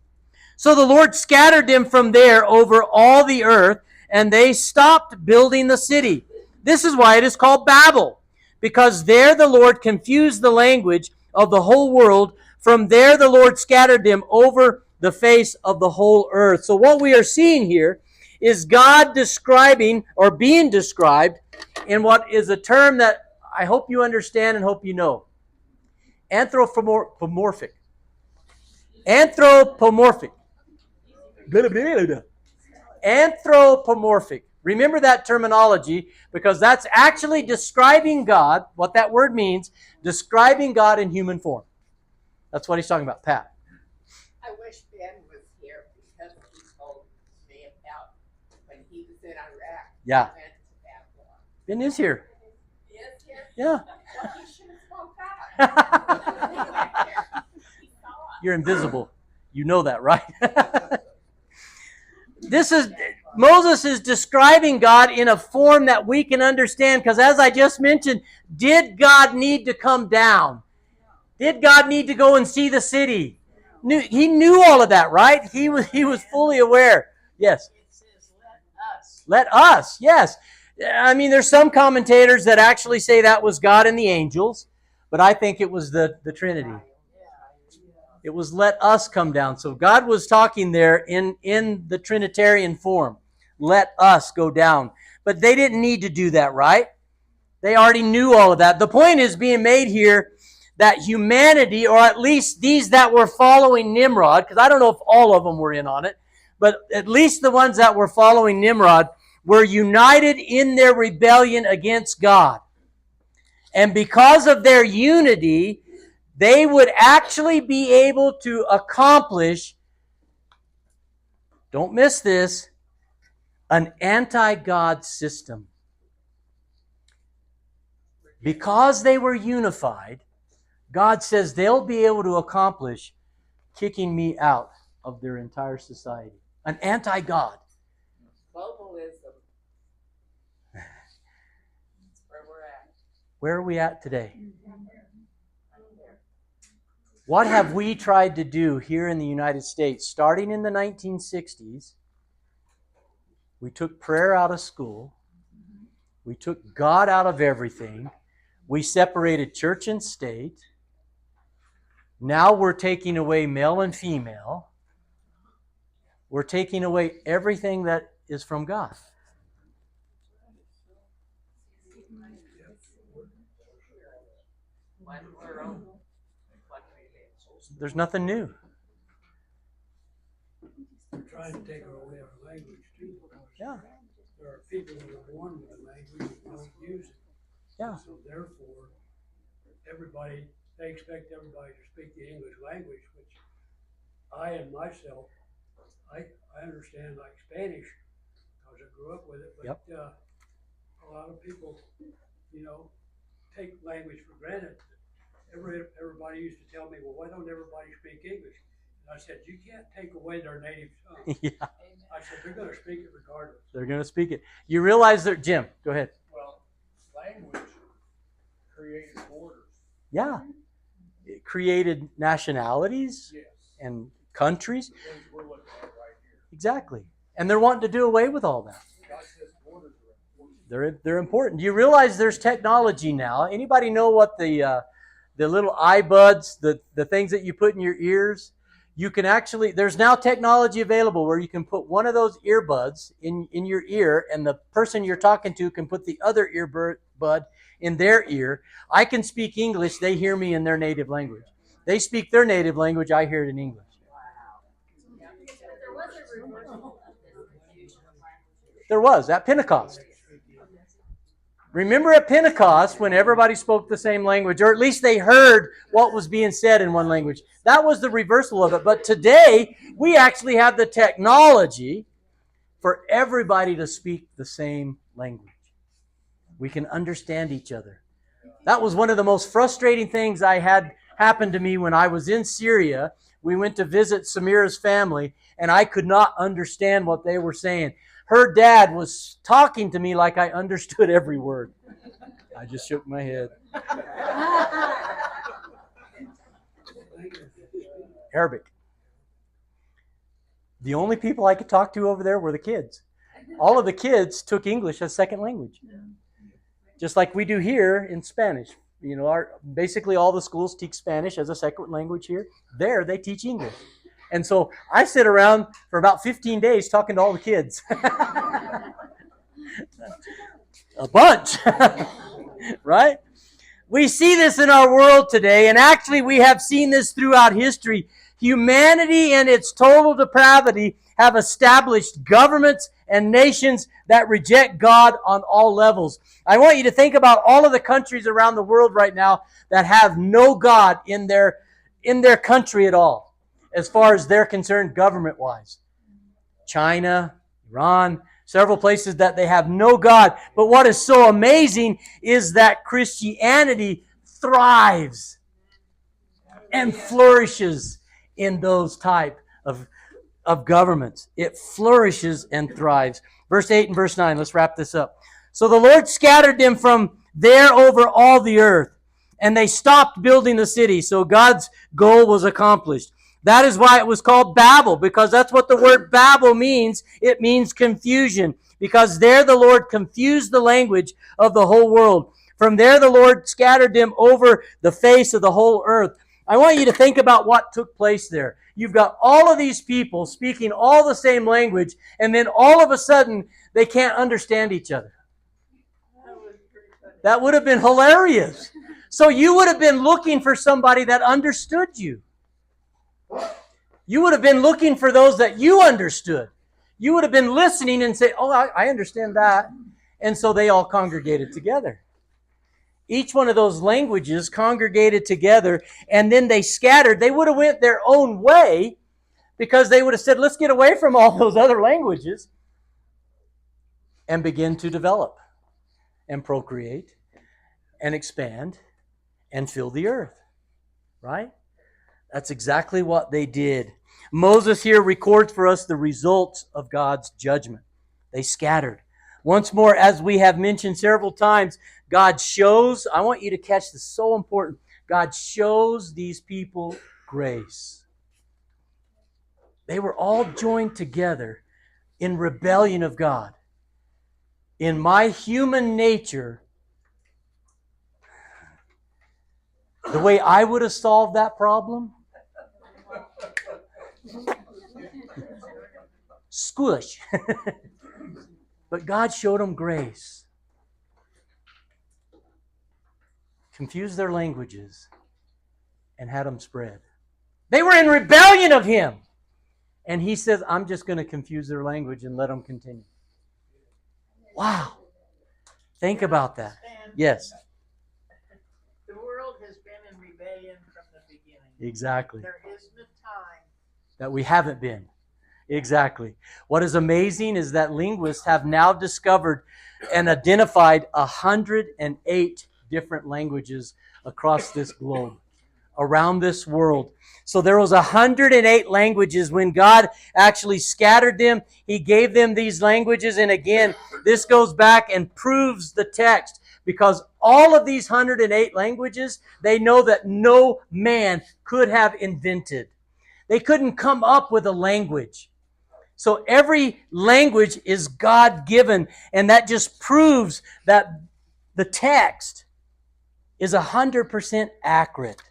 [SPEAKER 1] So the Lord scattered them from there over all the earth, and they stopped building the city. This is why it is called Babel, because there the Lord confused the language of the whole world. From there the Lord scattered them over the face of the whole earth. So what we are seeing here is God describing or being described in what is a term that I hope you understand and hope you know. Anthropomorphic. Anthropomorphic. Anthropomorphic. Remember that terminology because that's actually describing God, what that word means, describing God in human form. That's what he's talking about, Pat.
[SPEAKER 6] I wish Ben was here because he told me about when he was in Iraq.
[SPEAKER 1] Yeah.
[SPEAKER 6] He went to Babylon.
[SPEAKER 1] Ben is here.
[SPEAKER 6] He is here?
[SPEAKER 1] Yeah.
[SPEAKER 6] Well, he should have spoke out. He saw us.
[SPEAKER 1] You're invisible. You know that, right? Moses is describing God in a form that we can understand because as I just mentioned, did God need to come down? Did God need to go and see the city? He knew all of that, right? He was fully aware. Yes.
[SPEAKER 6] It says, let us.
[SPEAKER 1] Let us, yes. I mean, there's some commentators that actually say that was God and the angels, but I think it was the Trinity. It was let us come down. So God was talking there in the Trinitarian form. Let us go down. But they didn't need to do that, right? They already knew all of that. The point is being made here that humanity, or at least these that were following Nimrod, because I don't know if all of them were in on it, but at least the ones that were following Nimrod were united in their rebellion against God. And because of their unity, they would actually be able to accomplish, don't miss this, an anti-God system. Because they were unified, God says they'll be able to accomplish kicking me out of their entire society. An anti-God.
[SPEAKER 6] Globalism. That's where we're at.
[SPEAKER 1] Where are we at today? What have we tried to do here in the United States? Starting in the 1960s, we took prayer out of school. We took God out of everything. We separated church and state. Now we're taking away male and female. We're taking away everything that is from God.
[SPEAKER 6] One world, one religion.
[SPEAKER 1] There's nothing new.
[SPEAKER 3] They're trying to take away our language too.
[SPEAKER 1] Yeah.
[SPEAKER 3] there are people who are born with a language and don't use it.
[SPEAKER 1] Yeah.
[SPEAKER 3] So therefore, they expect everybody to speak the English language, which I and myself, I understand like Spanish, because I grew up with it, but,
[SPEAKER 1] Yep.
[SPEAKER 3] A lot of people, take language for granted. Everybody used to tell me, well, why don't everybody speak English? And I said, you can't take away their native tongue.
[SPEAKER 1] Yeah,
[SPEAKER 3] I said, they're gonna speak it regardless.
[SPEAKER 1] they're going to speak it. You realize that, Jim, go ahead.
[SPEAKER 7] Well, language created borders.
[SPEAKER 1] Yeah. It created nationalities
[SPEAKER 7] Yes.
[SPEAKER 1] and countries.
[SPEAKER 7] The things we're looking at right here.
[SPEAKER 1] Exactly. And they're wanting to do away with all that.
[SPEAKER 7] God says borders are important.
[SPEAKER 1] They're important. Do you realize there's technology now? Anybody know what the little iBuds, the things that you put in your ears? You can actually, there's now technology available where you can put one of those earbuds in your ear, and the person you're talking to can put the other earbud in their ear. I can speak English, they hear me in their native language. They speak their native language, I hear it in English.
[SPEAKER 2] There was a reversal of this confusion of languages.
[SPEAKER 1] There was, at Pentecost. Remember at Pentecost when everybody spoke the same language, or at least they heard what was being said in one language. That was the reversal of it. But today, we actually have the technology for everybody to speak the same language. We can understand each other. That was one of the most frustrating things I had happen to me when I was in Syria. We went to visit Samira's family, and I could not understand what they were saying. Her dad was talking to me like I understood every word. I just shook my head. Arabic. The only people I could talk to over there were the kids. All of the kids took English as second language. Just like we do here in Spanish. Basically all the schools teach Spanish as a second language here. There, they teach English. And so I sit around for about 15 days talking to all the kids. A bunch. Right? We see this in our world today, and actually we have seen this throughout history. Humanity in its total depravity have established governments and nations that reject God on all levels. I want you to think about all of the countries around the world right now that have no God in their country at all, as far as they're concerned government-wise. China, Iran, several places that they have no God. But what is so amazing is that Christianity thrives and flourishes in those type of governments. It flourishes and thrives. Verse 8 and verse 9, let's wrap this up. So the Lord scattered them from there over all the earth, and they stopped building the city. So God's goal was accomplished. That is why it was called Babel, because that's what the word Babel means. It means confusion, because there the Lord confused the language of the whole world. From there the Lord scattered them over the face of the whole earth. I want you to think about what took place there. You've got all of these people speaking all the same language, and then all of a sudden they can't understand each other. That would have been hilarious. So you would have been looking for somebody that understood you. You would have been looking for those that you understood. You would have been listening and say, oh, I understand that. And so they all congregated together. Each one of those languages congregated together, and then they scattered. They would have went their own way because they would have said, let's get away from all those other languages and begin to develop and procreate and expand and fill the earth. Right? That's exactly what they did. Moses here records for us the results of God's judgment. They scattered. Once more, as we have mentioned several times, God shows, I want you to catch this, so important. God shows these people grace. They were all joined together in rebellion of God. In my human nature, the way I would have solved that problem, squish. But God showed them grace. Confused their languages and had them spread. They were in rebellion of Him. And He says, I'm just going to confuse their language and let them continue. Wow. Think about that.
[SPEAKER 8] And
[SPEAKER 1] Yes,
[SPEAKER 8] the world has been in rebellion from the beginning.
[SPEAKER 1] exactly.
[SPEAKER 8] There isn't a time.
[SPEAKER 1] That we haven't been. Exactly. What is amazing is that linguists have now discovered and identified 108 different languages across this globe, around this world. So there was 108 languages when God actually scattered them. He gave them these languages. And again, this goes back and proves the text, because all of these 108 languages, they know that no man could have invented. They couldn't come up with a language. So every language is God-given, and that just proves that the text is 100% accurate.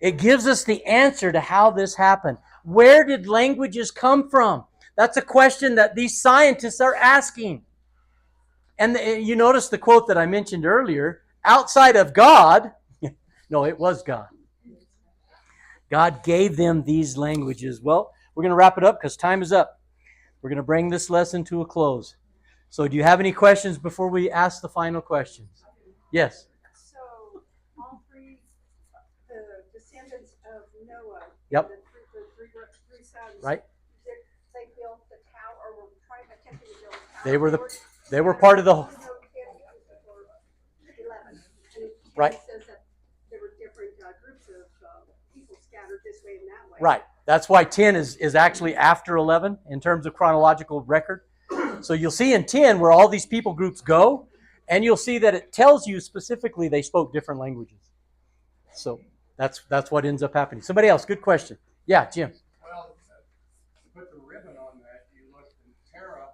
[SPEAKER 1] It gives us the answer to how this happened. Where did languages come from? That's a question that these scientists are asking. And you notice the quote that I mentioned earlier, outside of God, no, it was God. God gave them these languages. Well, we're going to wrap it up because time is up. We're going to bring this lesson to a close. So do you have any questions before we ask the final questions? Yes.
[SPEAKER 9] So, all three, the descendants of Noah,
[SPEAKER 1] Yep.
[SPEAKER 9] the three sons,
[SPEAKER 1] Right.
[SPEAKER 9] they built the tower, or were attempting to build a tower.
[SPEAKER 1] They were part of the
[SPEAKER 9] 11. And
[SPEAKER 1] Right.
[SPEAKER 9] it says that there were different groups of people scattered this way and that way.
[SPEAKER 1] Right. That's why 10 is actually after 11 in terms of chronological record. So you'll see in 10 where all these people groups go, and you'll see that it tells you specifically they spoke different languages. So that's what ends up happening. Somebody else, good question. Yeah, Jim.
[SPEAKER 7] Well, to put the ribbon on that, you look in Terah,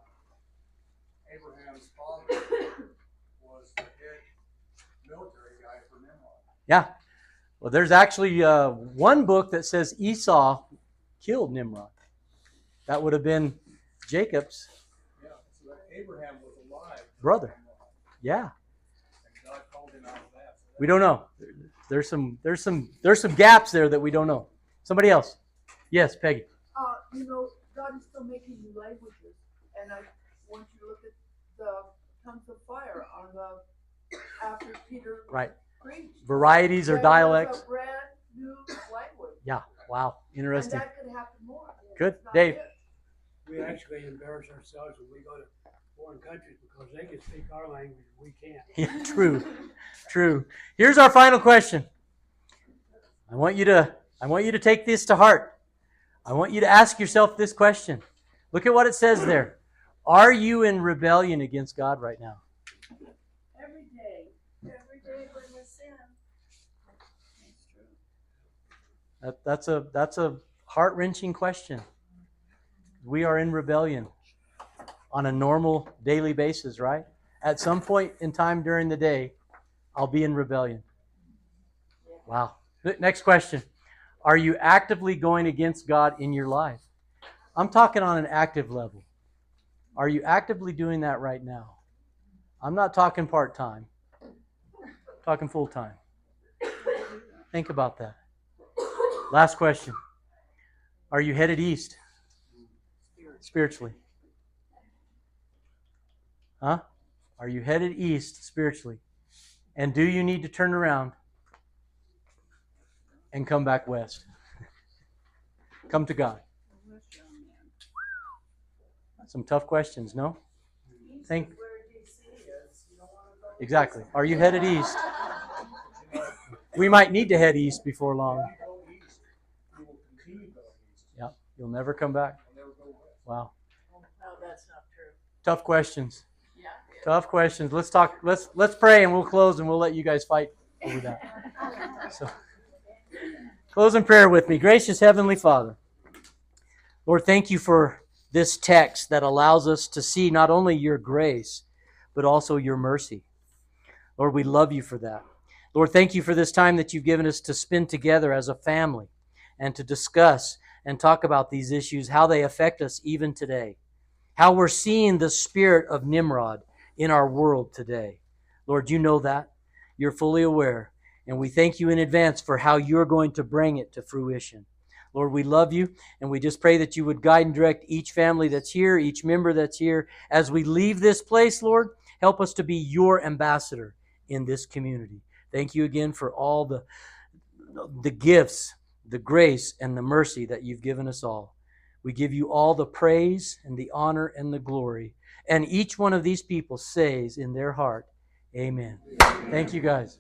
[SPEAKER 7] Abraham's father was the head military guy for Nimrod.
[SPEAKER 1] Yeah. Well, there's actually one book that says Esau killed Nimrod. That would have been Jacob's
[SPEAKER 7] Yeah, so that Abraham was alive.
[SPEAKER 1] brother. Yeah.
[SPEAKER 7] And God called him out of that. So
[SPEAKER 1] We don't know. There's some gaps there that we don't know. Somebody else. Yes, Peggy.
[SPEAKER 10] God is still making new languages, and I want you to look at the tongues of fire on the after Peter
[SPEAKER 1] Right.
[SPEAKER 10] preached.
[SPEAKER 1] Varieties or
[SPEAKER 10] There was
[SPEAKER 1] dialects.
[SPEAKER 10] a brand new language,
[SPEAKER 1] Yeah. Wow. Interesting.
[SPEAKER 10] and that could happen more.
[SPEAKER 1] Good.
[SPEAKER 10] It's not
[SPEAKER 1] Dave.
[SPEAKER 10] it.
[SPEAKER 3] We actually embarrass ourselves when we go to foreign countries because they can speak our language and we can't.
[SPEAKER 1] Yeah, true. Here's our final question. I want you to take this to heart. I want you to ask yourself this question. Look at what it says there. Are you in rebellion against God right now?
[SPEAKER 9] Every day when we sin.
[SPEAKER 1] That's a heart-wrenching question. We are in rebellion on a normal daily basis, right? At some point in time during the day, I'll be in rebellion. Wow. Next question. Are you actively going against God in your life? I'm talking on an active level. Are you actively doing that right now? I'm not talking part-time. I'm talking full-time. Think about that. Last question. Are you headed east? Spiritually. Huh? Are you headed east spiritually? And do you need to turn around and come back west? Come to God. Some tough questions, no? Think. Exactly. Are you headed east? We might need to head east before long.
[SPEAKER 7] go east, you will continue going east.
[SPEAKER 1] Yeah, you'll never come back.
[SPEAKER 7] You'll never go west.
[SPEAKER 1] Wow.
[SPEAKER 2] No, that's not true.
[SPEAKER 1] Tough questions.
[SPEAKER 2] Yeah.
[SPEAKER 1] Tough questions. Let's talk. Let's pray and we'll close and we'll let you guys fight over that. So, close in prayer with me. Gracious Heavenly Father, Lord, thank you for this text that allows us to see not only your grace, but also your mercy. Lord, we love you for that. Lord, thank you for this time that you've given us to spend together as a family and to discuss and talk about these issues, how they affect us even today, how we're seeing the spirit of Nimrod in our world today. Lord, you know that. You're fully aware. And we thank you in advance for how you're going to bring it to fruition. Lord, we love you, and we just pray that you would guide and direct each family that's here, each member that's here. As we leave this place, Lord, help us to be your ambassador in this community. Thank you again for all the gifts, the grace, and the mercy that you've given us all. We give you all the praise and the honor and the glory. And each one of these people says in their heart, amen. Thank you, guys.